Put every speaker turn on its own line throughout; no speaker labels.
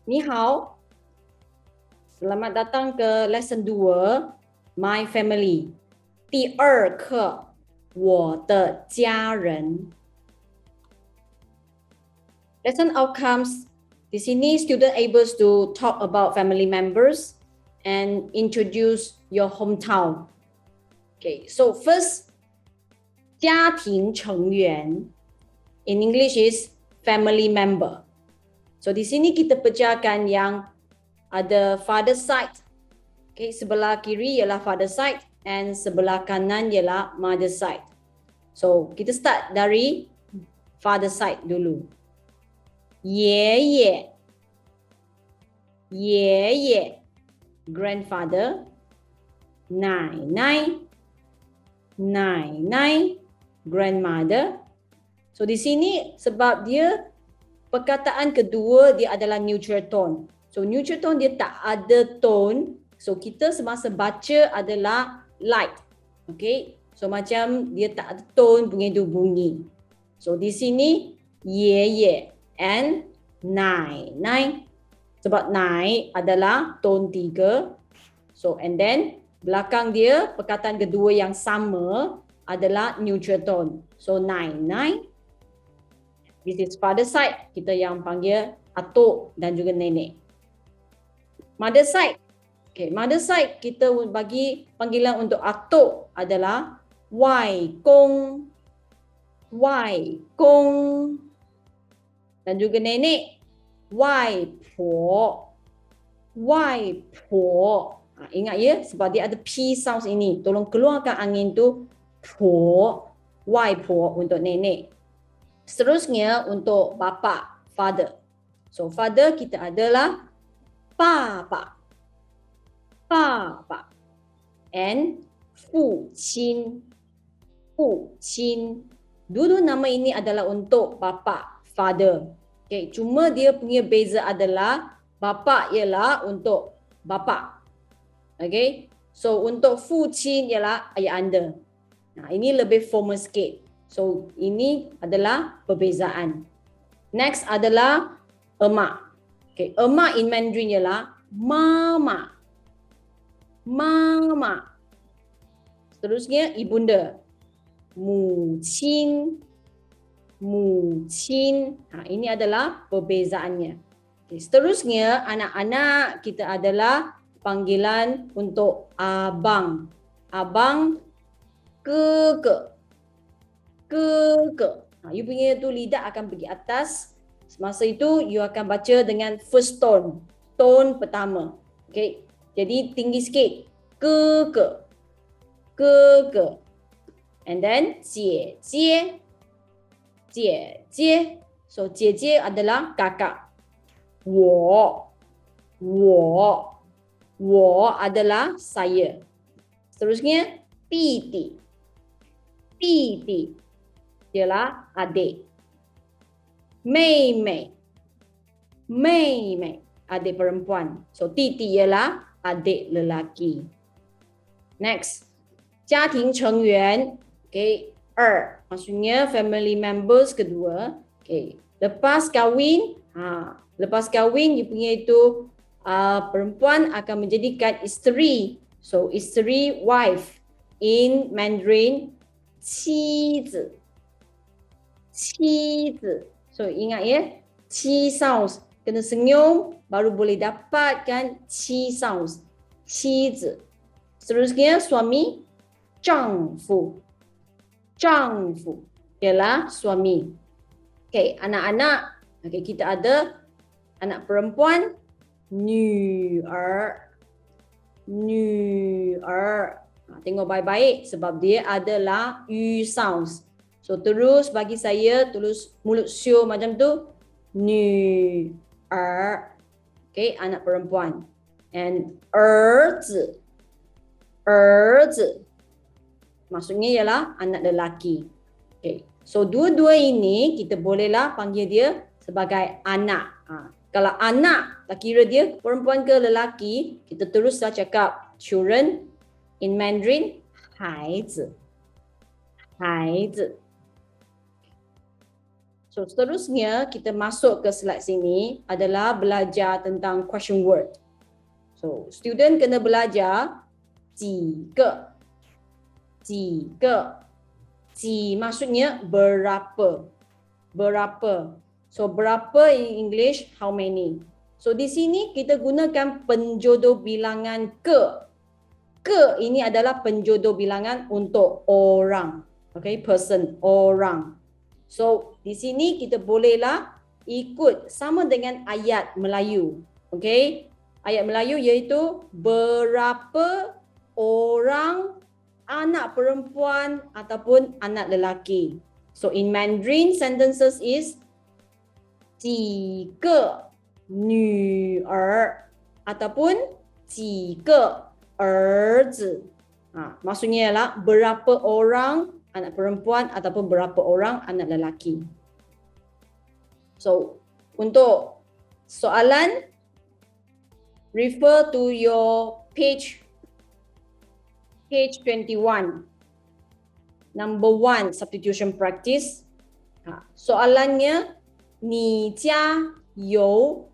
你好, selamat datang ke lesson 2 My Family. 第二课我的家人. Lesson outcomes. Di sini student able to talk about family members and introduce your hometown. Okay, so first, 家庭成员 in English is family member. So di sini kita pecahkan yang ada father side. Okay, sebelah kiri ialah father side and sebelah kanan ialah mother side. So kita start dari father side dulu. 爷爷 grandfather. 奶奶 grandmother. So di sini sebab dia perkataan kedua dia adalah neutral tone. So neutral tone dia tak ada tone. So kita semasa baca adalah light. Okay. So macam dia tak ada tone punya itu bunyi. So di sini ye and nai. Sebab nai adalah tone 3. So and then belakang dia perkataan kedua yang sama adalah neutral tone. So nai. This is father side, kita yang panggil atuk dan juga nenek. Mother side. Okay, mother side kita bagi panggilan untuk atuk adalah wai kong. Dan juga nenek wai po. Ingat ya, sebab dia ada P sounds ini. Tolong keluarkan angin tu po, wai po untuk nenek. Seterusnya untuk bapa, father. So father kita adalah papa. And fu qin. Dulu nama ini adalah untuk bapa, father. Okay, cuma dia punya beza adalah bapa ialah untuk bapa. Okay, so untuk fu qin ialah ayah anda. Nah, ini lebih formal sikit. So ini adalah perbezaan. Next adalah emak. Okay, emak in Mandarin ialah mama. Seterusnya ibunda. Mu qin. Ini adalah perbezaannya. Okay, seterusnya anak-anak kita adalah panggilan untuk abang. Abang, keke. You punya tu lidah akan pergi atas. Semasa itu you akan baca dengan first tone. Tone pertama. Okay. Jadi tinggi sikit. Ke. And then jie. So jie adalah kakak. Wo adalah saya. Seterusnya titi. Ialah adik. Mei adik perempuan. So titi ialah adik lelaki. Next, 家庭成员. Okay, 2 maksudnya family members kedua. Okay, lepas kahwin you punya itu perempuan akan menjadikan isteri. So isteri, wife. In Mandarin, 妻子. So ingat ya, 妻 sounds kena senyum baru boleh dapatkan 妻 sounds. 妻子. Seterusnya suami, 丈夫ialah suami. Okay, anak-anak. Okay, kita ada anak perempuan, 女儿. Tengok baik-baik sebab dia adalah yu sounds. So terus bagi saya tulis mulut sio macam tu. 女儿. Okay, anak perempuan. And 儿子. Maksudnya ialah anak lelaki. Okay. So dua-dua ini kita bolehlah panggil dia sebagai anak. Kalau anak tak kira dia perempuan ke lelaki, kita teruslah cakap children. In Mandarin, 孩子. So seterusnya kita masuk ke slide sini adalah belajar tentang question word. So student kena belajar 几个 Ji maksudnya berapa. Berapa. So berapa in English, how many. So di sini kita gunakan penjodoh bilangan ke. Ke ini adalah penjodoh bilangan untuk orang. Okay, person, orang. So di sini kita bolehlah ikut sama dengan ayat Melayu. Okay, ayat Melayu iaitu berapa orang anak perempuan ataupun anak lelaki. So in Mandarin sentences is 几个女儿 ataupun 几个儿子. Maksudnya ialah berapa orang anak perempuan ataupun berapa orang anak lelaki. So untuk soalan, refer to your page 21. Number 1, substitution practice. Soalannya, 你家有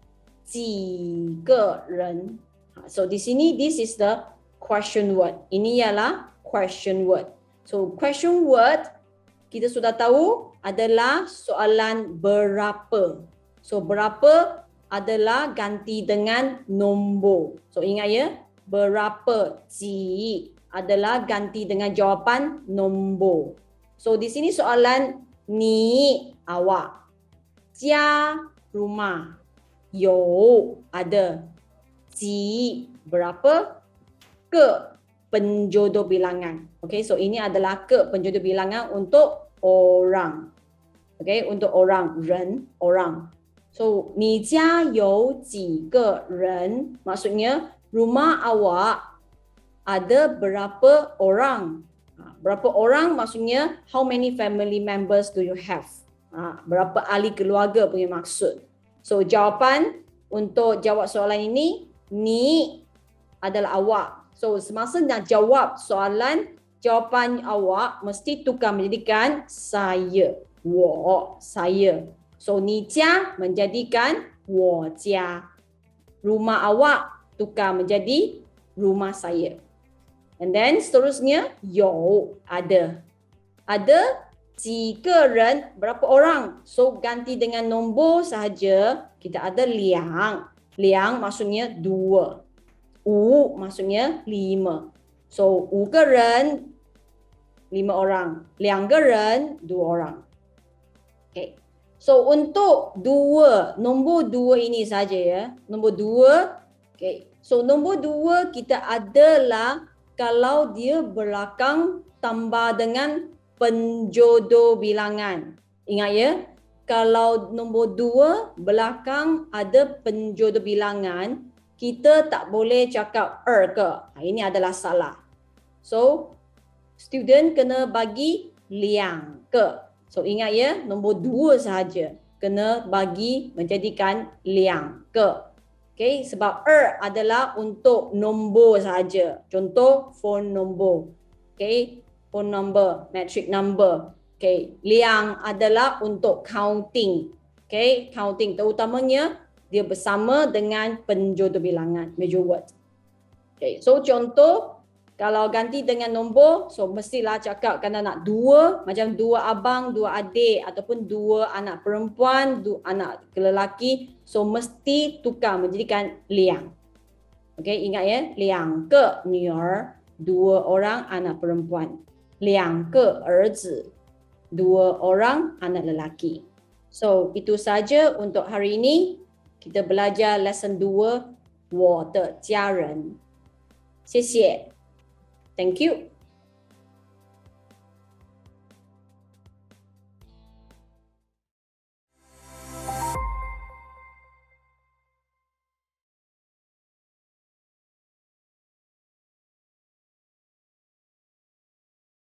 几个人? So di sini, this is the question word. Ini ialah question word. So question word, kita sudah tahu adalah soalan berapa. So berapa adalah ganti dengan nombor. So ingat ya, berapa, 几 adalah ganti dengan jawapan nombor. So di sini soalan ni awak, 家 rumah, 有 ada, 几 berapa, ke penjodoh bilangan. Okay, so ini adalah ke penjodoh bilangan untuk orang. Okay, untuk orang, 人 orang. So 你家有几个人 maksudnya rumah awak ada berapa orang. Berapa orang maksudnya how many family members do you have? Berapa ahli keluarga punya maksud. So jawapan untuk jawab soalan ini, ni adalah awak. So semasa nak jawab soalan, jawapan awak mesti tukar menjadikan saya, 我 saya. So 你家 menjadikan 我家. Rumah awak tukar menjadi rumah saya. And then seterusnya, 有 ada. Ada 几个人 berapa orang? So ganti dengan nombor sahaja, kita ada 两. 两 maksudnya 2. 五 maksudnya 5. So 5个人 5 orang. 2个人 2 orang. Okay. So untuk 2, nombor 2 ini saja ya. Nombor 2. Okay. So nombor 2 kita adalah kalau dia belakang tambah dengan penjodoh bilangan. Ingat ya, kalau nombor 2 belakang ada penjodoh bilangan, kita tak boleh cakap ke. Ini adalah salah. So, student kena bagi 2个. So, ingat ya, nombor 2 sahaja. Kena bagi menjadikan 2个. Okay, sebab adalah untuk nombor saja. Contoh phone nombor. Okay, phone number, metric number. Okay, 2 adalah untuk counting. Okay, counting terutamanya dia bersama dengan penjodoh bilangan, major word. Okay, so contoh kalau ganti dengan nombor, so mestilah cakap kalau nak 2, macam 2 abang, 2 adik ataupun 2 anak perempuan, 2 anak lelaki, so mesti tukar menjadikan 2. Okay, ingat ya, 2个女儿, 2 orang anak perempuan. 2个儿子, 2 orang anak lelaki. So itu saja untuk hari ini. Kita belajar lesson 2, 我的家人. 谢谢. Thank you.